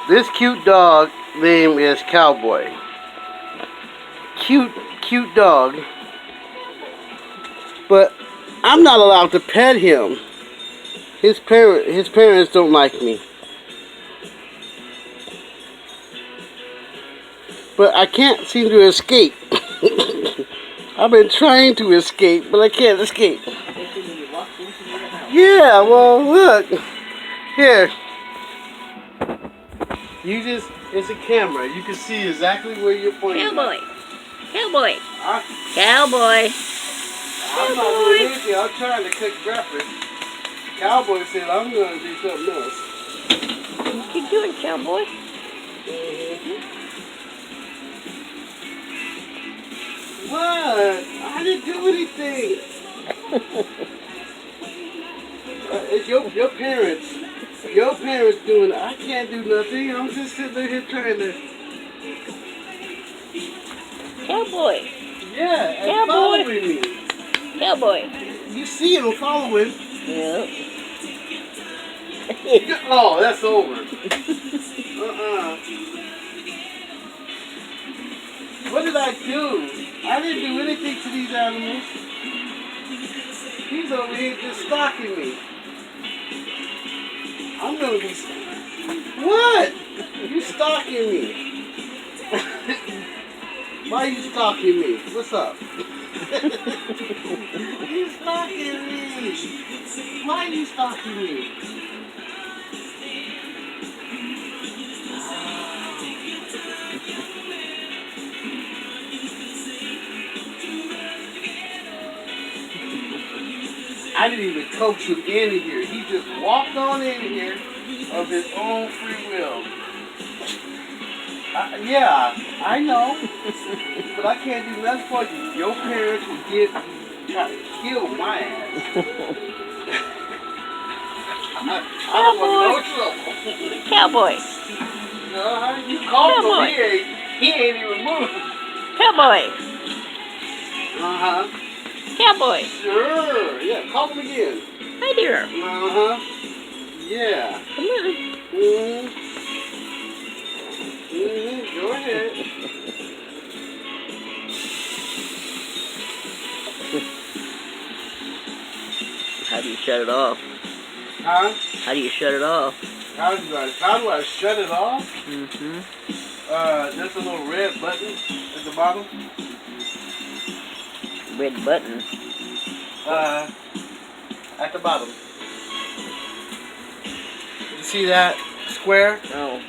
This cute dog name is Cowboy. Cute dog. But I'm not allowed to pet him. His parents don't like me. But I can't seem to escape. I've been trying to escape, but I can't escape. Yeah, well, look. Here. It's a camera. You can see exactly where you're pointing. Cowboy. Cowboy. Cowboy. Cowboy. I'm not doing anything. I'm trying to cook breakfast. Cowboy said I'm going to do something else. What you doing, Cowboy? What? I didn't do anything. It's your parents. Your parents doing it. I can't do nothing. I'm just sitting here trying to. Cowboy. Yeah, and Cowboy. following me. Cowboy. You see him following. Yeah. Oh, that's over. What did I do? I didn't do anything to these animals. He's over here just stalking me. I'm gonna be. What? You stalking me? Why are you stalking me? What's up? You stalking me. Why are you stalking me? I didn't even coax him in here. He just walked on in here of his own free will. Yeah, I know. But I can't do nothing for you. Your parents will try to kill my ass. I don't want no trouble. Cowboy. You called him. He ain't even moved. Cowboy. Uh-huh. Cowboy. Sure. Yeah, call him again. Hi there. Uh-huh. Yeah. Come on. Go ahead. How do you shut it off? Huh? How do you shut it off? How do I shut it off? Mm-hmm. There's a little red button at the bottom. Red button. At the bottom. You see that square? Oh.